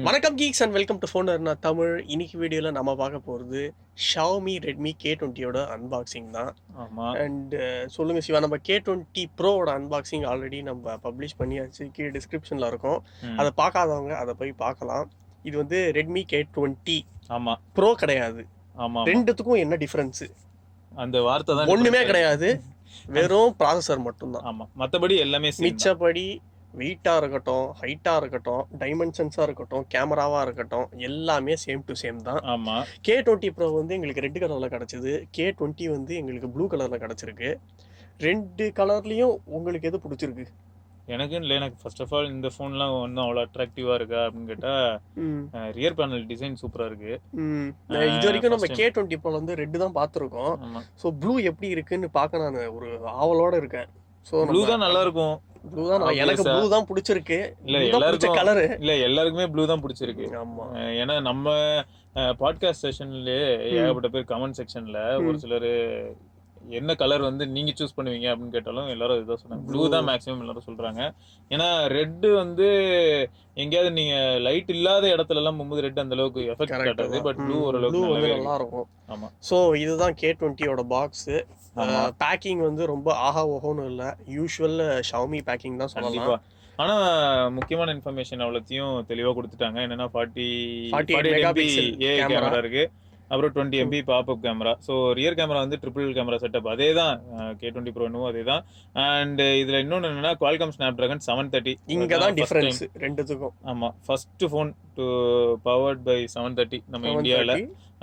வணக்கம் geeks and welcome to Phoner Tamil. இன்னைக்கு வீடியோவில் நம்ம பார்க்க போகிறது ஷாமி ரெட்மி K20யோட அன்பாக்சிங் தான். ஆமாம். அண்ட் சொல்லுங்கள் சிவா, நம்ம K20 ப்ரோவோட அன்பாக்சிங் ஆல்ரெடி நம்ம பப்ளிஷ் பண்ணியாச்சு, கீழே டிஸ்கிரிப்ஷனில் இருக்கும். அதை பார்க்காதவங்க அதை போய் பார்க்கலாம். இது வந்து ரெட்மி K20 ஆமாம், ப்ரோ கிடையாது. ஆமாம். ரெண்டுத்துக்கும் என்ன டிஃப்ரென்ஸு? அந்த வார்த்தை தான் ஒன்றுமே கிடையாது, வெறும் ப்ராசஸர் மட்டும்தான். ஆமாம், மற்றபடி எல்லாமே மிச்சப்படி வெயிட்டாக இருக்கட்டும், ஹைட்டாக இருக்கட்டும், டைமென்ஷன்ஸாக இருக்கட்டும், கேமராவாக இருக்கட்டும், எல்லாமே சேம் டு சேம் தான். ஆமாம். K20 ப்ரோ வந்து எங்களுக்கு ரெட் கலரில் கிடச்சிது, K20 வந்து எங்களுக்கு ப்ளூ கலரில் கிடச்சிருக்கு. ரெண்டு கலர்லேயும் உங்களுக்கு எது பிடிச்சிருக்கு? எனக்குன்னு இல்லை, எனக்கு ஃபர்ஸ்ட் ஆஃப் ஆல் இந்த ஃபோன்லாம் ஒன்றும் அவ்வளோ அட்ராக்டிவாக இருக்கா அப்படின்னு கேட்டால் ரியர் பேனல் டிசைன் சூப்பராக இருக்குது. இது வரைக்கும் நம்ம K20 ப்ரோ வந்து ரெட்டு தான் பார்த்துருக்கோம். ஸோ ப்ளூ எப்படி இருக்குன்னு பார்க்க நான் ஒரு ஆவலோட இருக்கேன். ஸோ ப்ளூ தான் நல்லா இருக்கும். ப்ளூ தான் எனக்கு ப்ளூ தான் பிடிச்சிருக்கு. இல்லை எல்லாருக்கும் கலரு இல்லை, எல்லாருக்குமே ப்ளூ தான் பிடிச்சிருக்கு. ஆமாம், ஏன்னா நம்ம பாட்காஸ்ட் செஷன்லேயே ஏகப்பட்ட பேர் கமெண்ட் செக்ஷனில் ஒரு சிலர் என்ன கலர் வந்து நீங்க சூஸ் பண்ணுவீங்க அப்படின்னு கேட்டாலும் எல்லாரும் இதான் சொன்னாங்க, ப்ளூ தான் மேக்ஸிமம் எல்லாரும் சொல்றாங்க. ஏன்னா ரெட் வந்து எங்கேயாவது நீங்க லைட் இல்லாத இடத்துல எல்லாம் போகும்போது ரெட் அந்த அளவுக்கு எஃபெக்ட் காட்டாது, பட் ப்ளூ ஓரளவுக்கு நல்லா இருக்கும். ஆமா. ஸோ இதுதான் K20யோட பாக்ஸ். பேக்கிங் வந்து ரொம்ப ஆஹா ஓஹோன்னு இல்லை, யூஷுவல் ஷாமி பேக்கிங் தான் சொல்லலாம். ஆனா முக்கியமான இன்ஃபர்மேஷன் அவ்வளோத்தையும் தெளிவா கொடுத்துட்டாங்க. என்னன்னா 48 MP கேமரா இருக்கு, அப்புறம் 20 MP pop-up camera. So rear camera வந்து ட்ரிபிள் கேமரா செட்டப் அதே தான், K20 ப்ரோ இன்னும் அதே தான். அண்ட் இதில் இன்னொன்று என்னன்னா குவால்காம் ஸ்னாப்டிராகன் 730. இங்கே தான் டிஃபரன்ஸ் ரெண்டுத்துக்கும். ஆமாம், first phone to powered by 730 நம்ம இந்தியாவில்.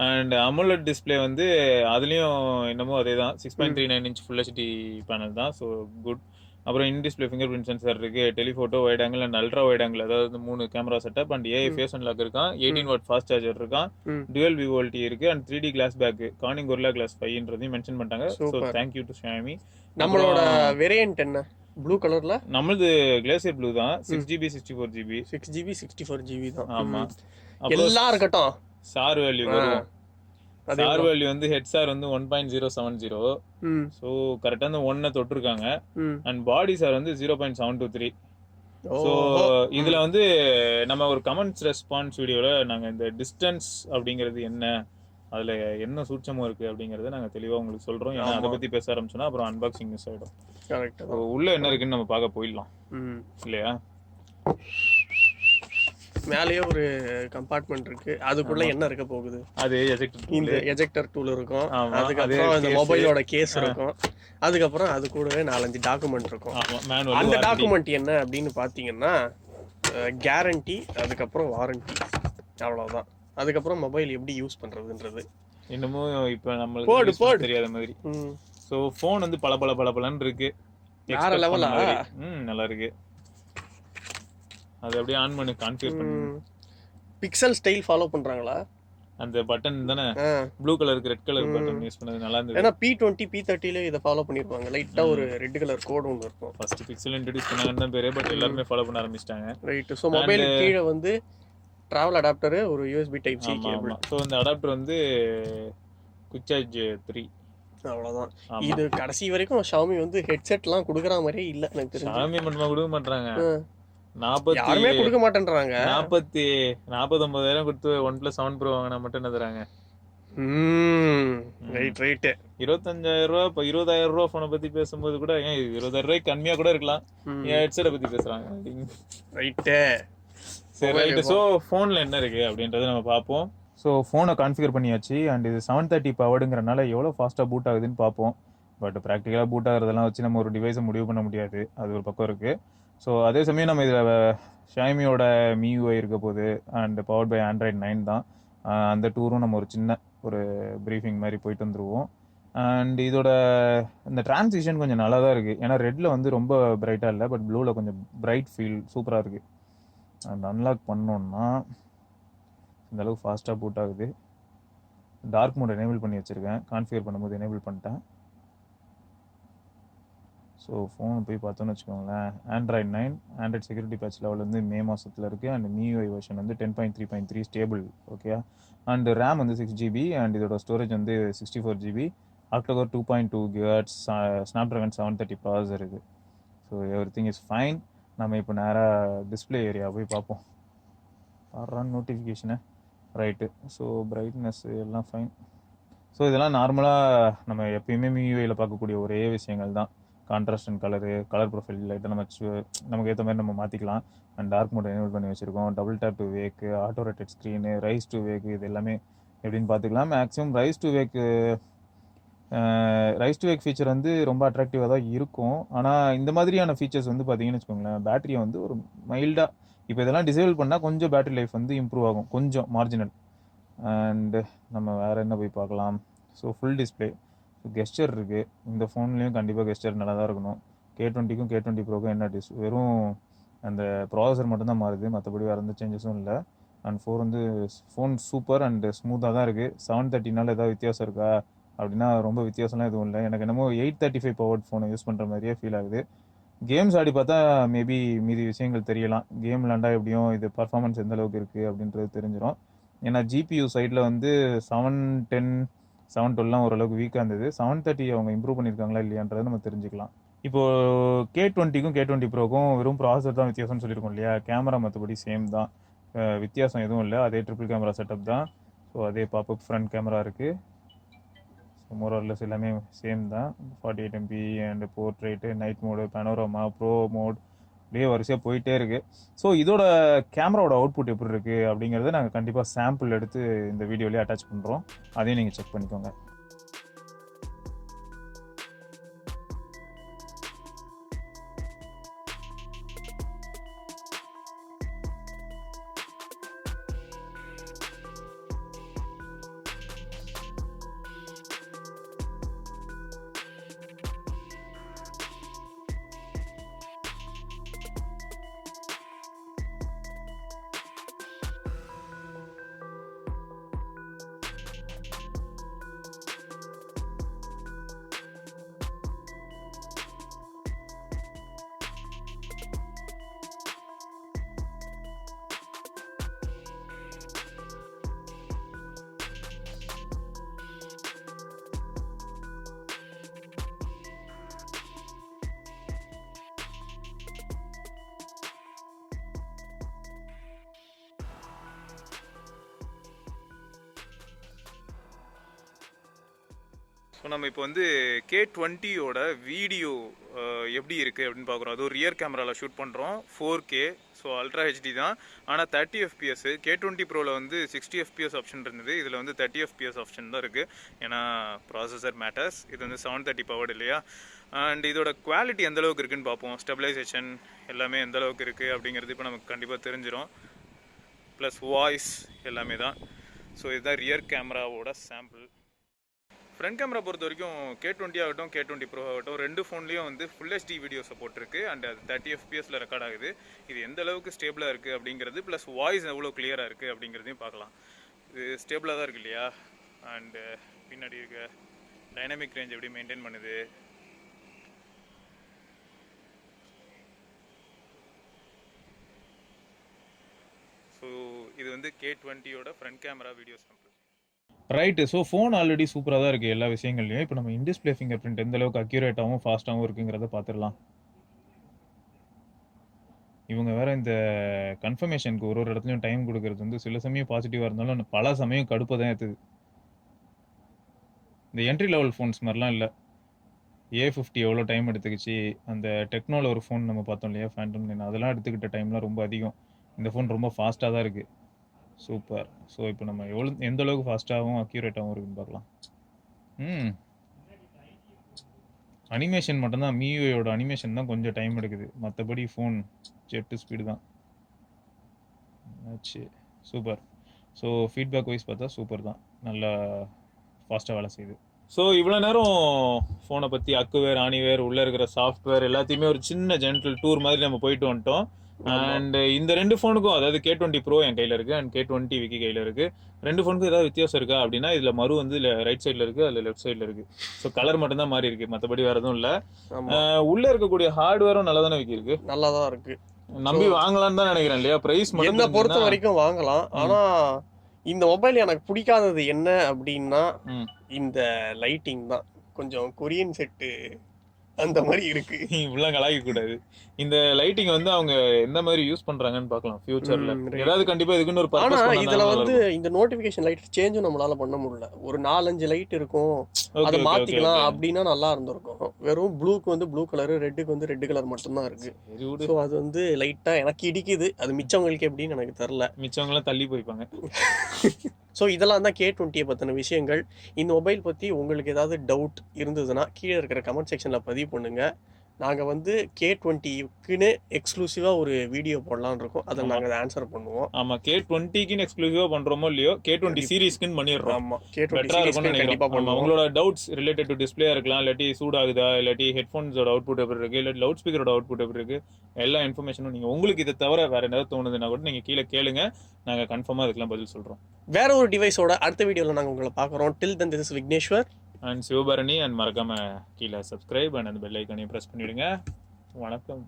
அண்ட் AMOLED டிஸ்பிளே வந்து அதுலேயும் என்னமோ அதே தான், 6.39 inch ஃபுல் HD பேனல் தான். So good. அப்புறம் in display finger print sensor இருக்கு, telephoto, wide angle and ultra wide angle, அதாவது 3 camera setup. And AI face unlock இருக்கான், 18 வாட் ஃபாஸ்ட் சார்ஜர் இருக்கான், டுவல் VoLTE இருக்கு, and 3D glass back, Corning Gorilla glass 5ன்றதையும் mention பண்ணிட்டாங்க. So thank you to Xiaomi. நம்மளோட variant என்ன? Blue கலர்ல நம்மளது கிளேசியர் ப்ளூ தான், 6GB 64GB 6GB 64GB தான். ஆமா, எல்லாம் இருக்கட்டும். சார் வேல்யூ வரும். சார் வேல்யூ வந்து ஹெட் சார் வந்து 1.070. ஸோ கரெக்டாக அந்த 1 தொட்டிருக்காங்க. அண்ட் பாடி சார் வந்து 0.723. ஸோ இதில் வந்து நம்ம ஒரு கமெண்ட்ஸ் ரெஸ்பான்ஸ் வீடியோவில் நாங்கள் இந்த டிஸ்டன்ஸ் அப்படிங்கிறது என்ன, அதில் என்ன சூட்சமும் இருக்குது அப்படிங்கிறத நாங்கள் தெளிவாக உங்களுக்கு சொல்கிறோம். ஏன்னா அதை பற்றி பேச ஆரம்பிச்சோன்னா அப்புறம் அன்பாக்சிங் மிஸ் ஆகிடும். கரெக்டாக உள்ளே என்ன இருக்குன்னு நம்ம பார்க்க போயிடலாம் இல்லையா? மேலேயே ஒரு கம்பார்ட்மெண்ட் இருக்கு, அதுக்குள்ள என்ன இருக்க போகுது? அது இந்த எஜெக்டர் டூல் இருக்கும், அதுக்கப்புறம் இந்த மொபைலோட கேஸ் இருக்கும், அதுக்கப்புறம் அது கூடவே 4-5 டாக்குமெண்ட் இருக்கும். அந்த டாக்குமெண்ட் என்ன அப்படின்னு பார்த்தீங்கன்னா கேரண்டி, அதுக்கப்புறம் வாரண்டி, அவ்வளோதான். அதுக்கப்புறம் மொபைல் எப்படி யூஸ் பண்ணுறதுன்றது இன்னமும் இப்போ நம்மளுக்கு தெரியாத மாதிரி. ஸோ ஃபோன் வந்து பலன்னு இருக்கு, வேற லெவலா நல்லா இருக்கு. அது அப்படியே ஆன் பண்ணி கான்ஃபிகர் பண்ணி பிக்சல் ஸ்டைல் ஃபாலோ பண்றாங்களா? அந்த பட்டன் தானே ப்ளூ கலருக்கு ரெட் கலர் பட்டன் யூஸ் பண்ணது நல்லா இருந்தது. ஏன்னா P20 P30ல இத ஃபாலோ பண்ணிருப்பாங்க, லைட்டா ஒரு ரெட் கலர் கோட் ஒன்னு இருக்கும். ஃபர்ஸ்ட் பிக்சல் இன்ட்ரோ듀ஸ் பண்ணாங்கன்னு தான் பேரு, பட் எல்லாரும் ஃபாலோ பண்ண ஆரம்பிச்சிட்டாங்க. ரைட். சோ மொபைல் கீழ வந்து டிராவல் அடாப்டர், ஒரு USB type C cable. So இந்த அடாப்டர் வந்து குயிக் சார்ஜ் 3, அவ்வளவுதான். இது கடைசி வரைக்கும் Xiaomi வந்து ஹெட்செட்லாம் கொடுக்கற மாதிரியே இல்ல எனக்கு தெரிஞ்சு. Xiaomi மட்டும் கொடுக்க மாட்டாங்க, யாருமே கொடுக்க மாட்டேன்றாங்க. 40,000 கொடுத்து OnePlus 7 Pro வாங்கினா மட்டும் என்ன தராங்க? ரைட். 25,000 ரூபா, இப்போ 20,000 ரூபா ஃபோனை பத்தி பேசும்போது கூட ஏன் 20,000 ரூபாய்க்கு கம்மியா கூட இருக்கலாம், ஏன் ஹெட்செட்டை பத்தி பேசுறாங்க? ரைட்டு. சரி ரைட்டு. ஸோ ஃபோனில் என்ன இருக்கு அப்படின்றத நம்ம பார்ப்போம். ஸோ ஃபோனை கான்ஃபிகர் பண்ணியாச்சு. அண்ட் இது 730 பவர்டுங்கிறனால எவ்வளோ ஃபாஸ்ட்டாக பூட் ஆகுதுன்னு பார்ப்போம். பட் ப்ராக்டிக்கலாக பூட் ஆகிறதெல்லாம் வச்சு நம்ம ஒரு டிவைஸை முடிவு பண்ண முடியாது, அது ஒரு பக்கம் இருக்குது. ஸோ அதே சமயம் நம்ம இதில் ஷாமியோட MIUI இருக்க போது, அண்ட் பவர்ட் பை Android 9 தான். அந்த டூரும் நம்ம ஒரு சின்ன ஒரு ப்ரீஃபிங் மாதிரி போயிட்டு வந்துடுவோம். அண்ட் இதோட இந்த டிரான்சிஷன் கொஞ்சம் நல்லா தான் இருக்குது, ஏன்னா ரெட்டில் வந்து ரொம்ப பிரைட்டாக இல்லை, பட் ப்ளூவில் கொஞ்சம் பிரைட் ஃபீல் சூப்பராக இருக்குது. அண்ட் அன்லாக் பண்ணோன்னா இந்த அளவுக்கு ஃபாஸ்ட்டாக பூட் ஆகுது. டார்க் மோட் எனேபிள் பண்ணி வச்சுருக்கேன், கான்ஃபிகர் பண்ணும்போது எனேபிள் பண்ணிட்டேன். ஸோ ஃபோன் போய் பார்த்தோன்னு வச்சுக்கோங்களேன், Android 9 Android security patch level வந்து மே மாதத்தில் இருக்குது. அண்ட் MIUI வெர்ஷன் வந்து 10.3.3 ஸ்டேபிள். ஓகே. அண்ட் ரேம் வந்து 6GB, அண்ட் இதோட ஸ்டோரேஜ் வந்து 64GB, octacore 2.2 GHz, Snapdragon 730 processor இருக்குது. So every thing is fine. நம்ம இப்போ நேராக டிஸ்பிளே ஏரியா போய் பார்ப்போம். Notification right. ஸோ பிரைட்னஸ் எல்லாம் ஃபைன். ஸோ இதெல்லாம் நார்மலாக நம்ம எப்பயுமே மியூஐயில் பார்க்கக்கூடிய ஒரே விஷயங்கள் தான். கான்ட்ராஸ்ட் அண்ட் கலர் ப்ரொஃபைல் லைட்டை நமக்கு ஏற்ற மாதிரி நம்ம மாற்றிக்கலாம். அண்ட் டார்க் மோட் எனேபிள் பண்ணி வச்சுருக்கோம். Double tape to week, auto rotate screen, rice to week, இது எல்லாமே எப்படின்னு பார்த்துக்கலாம். Maximum rice to wake feature வந்து ரொம்ப அட்ராக்டிவாக தான் இருக்கும். ஆனால் இந்த மாதிரியான ஃபீச்சர்ஸ் வந்து பார்த்தீங்கன்னு வச்சுக்கோங்களேன், பேட்டரியை வந்து ஒரு மைல்டாக இப்போ இதெல்லாம் டிசேபிள் பண்ணால் கொஞ்சம் பேட்டரி லைஃப் வந்து இம்ப்ரூவ் ஆகும், கொஞ்சம் மார்ஜினல். அண்டு நம்ம வேறு என்ன போய் பார்க்கலாம். So full display, so gesture இருக்குது. இந்த ஃபோன்லேயும் கண்டிப்பாக கெஸ்டர் நல்லா தான் இருக்கணும். K20க்கும் K20 ப்ரோக்கும் என்ன வெறும் அந்த ப்ராசஸர் மட்டும்தான் மாறுது, மற்றபடி வேறு எந்த சேஞ்சஸும் இல்லை. அண்ட் ஃபோன் சூப்பர் அண்ட் ஸ்மூத்தாக தான் இருக்குது. 730 ஏதாவது வித்தியாசம் இருக்கா அப்படின்னா ரொம்ப வித்தியாசம்லாம் எதுவும் இல்லை. எனக்கு என்னமோ 835 பவர்ட் ஃபோனை யூஸ் பண்ணுற மாதிரியே ஃபீல் ஆகுது. கேம்ஸ் ஆடி பார்த்தா மேபி மீதி விஷயங்கள் தெரியலாம். கேம் விளாண்டா எப்படியும் இது பர்ஃபார்மன்ஸ் எந்த அளவுக்கு இருக்குது அப்படின்றது தெரிஞ்சிடும். ஏன்னா ஜிபியூ சைடில் வந்து 710 712 ஓரளவுக்கு வீக்காக இருந்தது. 730 அவங்க இம்ப்ரூவ் பண்ணியிருக்காங்களா இல்லையான்றதை நம்ம தெரிஞ்சுக்கலாம். இப்போது K20க்கும் K20 ப்ரோக்கும் வெறும் ப்ராசஸர் தான் வித்தியாசம்னு சொல்லியிருக்கோம் இல்லையா. கேமரா மற்றபடி சேம் தான், வித்தியாசம் எதுவும் இல்லை. அதே ட்ரிபிள் கேமரா செட்டப் தான். ஸோ அதே பாப்அப் ஃப்ரண்ட் கேமரா இருக்குது. ஸோ மோரல்லஸ் எல்லாமே சேம் தான். 48 MP and portrait, night mode, panorama, pro mode, அப்படியே வரிசையாக போயிட்டே இருக்குது. ஸோ இதோட கேமராவோட அவுட்புட் எப்படி இருக்குது அப்படிங்கிறத நாங்கள் கண்டிப்பாக சாம்பிள் எடுத்து இந்த வீடியோலேயே அட்டாச் பண்ணுறோம். அதையும் நீங்கள் செக் பண்ணிக்கோங்க. ஸோ நம்ம இப்போ வந்து K20யோட வீடியோ எப்படி இருக்குது அப்படின்னு பார்க்குறோம். அதுவும் ரியர் கேமராவில் ஷூட் பண்ணுறோம். 4K, ஸோ அல்ட்ரா ஹெச்டி தான். ஆனால் 30 FPS. K20 ப்ரோவில் வந்து 60 FPS ஆப்ஷன் இருந்தது. இதில் வந்து 30 FPS ஆப்ஷன் தான் இருக்குது. ஏன்னா ப்ராசஸர் மேட்டர்ஸ். இது வந்து 730 பவர்டு இல்லையா. அண்ட் இதோட குவாலிட்டி எந்த அளவுக்கு இருக்குதுன்னு பார்ப்போம். ஸ்டெபிலைசேஷன் எல்லாமே எந்த அளவுக்கு இருக்குது அப்படிங்கிறது இப்போ நமக்கு கண்டிப்பாக தெரிஞ்சிடும். ப்ளஸ் வாய்ஸ் எல்லாமே தான். ஸோ இதுதான் ரியர் கேமராவோட சாம்பிள். ஃப்ரண்ட் கேமரா பொறுத்த வரைக்கும் K20 ஆகட்டும் K20 ப்ரோ ஆகட்டும், ரெண்டு ஃபோன்லேயும் வந்து ஃபுல் ஹெச்டி வீடியோ சப்போர்ட் இருக்குது. அண்ட் அது 30 FPSல ரெக்கார்ட் ஆகுது. இது எந்த அளவுக்கு ஸ்டேபிளாக இருக்குது அப்படிங்கிறது, ப்ளஸ் வாய்ஸ் எவ்வளோ கிளியராக இருக்குது அப்படிங்கிறதையும் பார்க்கலாம். இது ஸ்டேபிளாக தான் இருக்குது இல்லையா. அண்டு பின்னாடி இருக்க டைனமிக் ரேஞ்ச் எப்படி மெயின்டைன் பண்ணுது. ஸோ இது வந்து K20யோட front camera video sample. Right. So phone already சூப்பராக தான் இருக்குது எல்லா விஷயங்கள்லையும். இப்போ நம்ம இன்டிஸ்பிளே ஃபிங்கர் பிரிண்ட் எந்த அளவுக்கு அக்யூரேட்டாகவும் ஃபாஸ்ட்டாகவும் இருக்குங்கிறத பார்த்துடலாம். இவங்க வேறு இந்த கன்ஃபர்மேஷனுக்கு ஒரு இடத்துலையும் டைம் கொடுக்கறது வந்து சில சமயம் பாசிட்டிவாக இருந்தாலும் பல சமயம் கடுப்பை தான் ஏற்றுது. இந்த என்ட்ரி லெவல் ஃபோன்ஸ் மாதிரிலாம் இல்லை. A50 எவ்வளோ டைம் எடுத்துக்கிச்சு. அந்த டெக்னோவில் ஒரு ஃபோன் நம்ம பார்த்தோம் இல்லையா, ஃபேண்டம் 9, அதெல்லாம் எடுத்துக்கிட்ட டைம்லாம் ரொம்ப அதிகம். இந்த ஃபோன் ரொம்ப ஃபாஸ்ட்டாக தான் இருக்குது. சூப்பர். ஸோ இப்போ நம்ம எந்த அளவுக்கு ஃபாஸ்ட்டாகவும் அக்யூரேட்டாகவும் இருக்குன்னு பார்க்கலாம். அனிமேஷன் மட்டும்தான், MIUIயோட அனிமேஷன் தான் கொஞ்சம் டைம் எடுக்குது. மற்றபடி ஃபோன் ஜெட்டு ஸ்பீடு தான் ஆச்சு. சூப்பர். ஸோ ஃபீட்பேக் வைஸ் பார்த்தா சூப்பர் தான், நல்லா ஃபாஸ்ட்டாக வேலை செய்யுது. ஸோ இவ்வளோ நேரம் ஃபோனை பற்றி அக்குவேர், ஆணிவேர், உள்ளே இருக்கிற சாஃப்ட்வேர் எல்லாத்தையுமே ஒரு சின்ன ஜென்டல் டூர் மாதிரி நம்ம போயிட்டு வந்துட்டோம். அண்ட் இந்த ரெண்டு ஃபோனுக்கும், அதாவது K20 ப்ரோ என் கையில் இருக்குது அண்ட் K20 விக்கி கையில் இருக்குது. ரெண்டு ஃபோனுக்கும் ஏதாவது வித்தியாசம் இருக்கா அப்படின்னா, இதில் மறு வந்து ரைட் சைடில் இருக்குது, அதில் லெஃப்ட் சைடில் இருக்குது. ஸோ கலர் மட்டும்தான் மாறி இருக்குது, மற்றபடி வேறு எதுவும் இல்லை. உள்ளே இருக்கக்கூடிய ஹார்ட்வேரும் நல்லா தானே விக்கி இருக்குது, நல்லா தான் இருக்குது. நம்பி வாங்கலான்னு தான் நினைக்கிறேன் இல்லையா. ப்ரைஸ் மட்டும் என்ன பொறுத்த வரைக்கும் வாங்கலாம். ஆனால் இந்த மொபைல் எனக்கு பிடிக்காதது என்ன அப்படின்னா, இந்த லைட்டிங் தான். கொஞ்சம் கொரியன் செட்டு அந்த மாதிரி இருக்கு. இப்படிலாம் கலாய்க்க கூடாது. இந்த லைட்டிங் வந்து அவங்க எந்த மாதிரி யூஸ் பண்றாங்கன்னு பார்க்கலாம் ஃபியூச்சர்ல. ஏதாவது கண்டிப்பா இதுக்குன்னு ஒரு பர்பஸ் பண்ணா இதுல வந்து இந்த நோட்டிபிகேஷன் லைட் சேஞ்சும் நம்மளால பண்ண முடியல. ஒரு 4-5 லைட் இருக்கும், அதை மாத்திக்கலாம் அப்படின்னா நல்லா இருந்திருக்கும். வெறும் ப்ளூக்கு வந்து ப்ளூ கலர், ரெட்டுக்கு வந்து ரெட் கலர் மட்டும்தான் இருக்கு. ஸோ அது வந்து லைட்டா எனக்கு இடிக்குது. அது மிச்சவங்களுக்கு எப்படின்னு எனக்கு தெரியல. மிச்சவங்க எல்லாம் தள்ளி போய்ப்பாங்க. ஸோ இதெல்லாம் தான் K20 பற்றின விஷயங்கள். இந்த மொபைல் பற்றி உங்களுக்கு ஏதாவது டவுட் இருந்ததுன்னா கீழே இருக்கிற கமெண்ட் செக்ஷனில் பதிவு பண்ணுங்கள். நாங்கள் வந்து K20க்குன்னு எக்ஸ்க்ளூசிவாக ஒரு வீடியோ போடலான்னு இருக்கோம். அதில் நாங்கள் அதை ஆன்சர் பண்ணுவோம். ஆமாம், K20க்குன்னு எக்ஸ்க்ளூசிவாக பண்ணுறோமோ இல்லையோ, K20 சீரீஸ்க்குன்னு பண்ணிடுறோம். ஆமாம், K20 சீரீஸ்க்கு கண்டிப்பாக பண்ணுவோம். உங்களோட டவுட்ஸ் ரிலேட்டட் டு டிஸ்பிளே இருக்கலாம், இல்லாட்டி சூடாகுதா, இல்லாட்டி ஹெட்ஃபோன்ஸோட அவுட்புட் எப்படி இருக்குது, இல்லாட்டி லவுட் ஸ்பீக்கரோட அவுட்புட் எப்படி இருக்குது, எல்லா இன்ஃபர்மேஷனும் நீங்கள் உங்களுக்கு இதை தவிர வேறு ஏதாவது தோணுதுன்னா கூட நீங்கள் கீழே கேளுங்க. நாங்கள் கன்ஃபார்மாக அதுக்கெல்லாம் பதில் சொல்கிறோம். வேற ஒரு டிவைஸோட அடுத்த வீடியோவில் நாங்கள் உங்களை பார்க்குறோம். Till then this is Vigneshwar and Sivabharani. And மறக்காம கீழே சப்ஸ்கிரைப் அண்ட் அந்த பெல் ஐக்கானையும் ப்ரெஸ் பண்ணிவிடுங்க. வணக்கம்.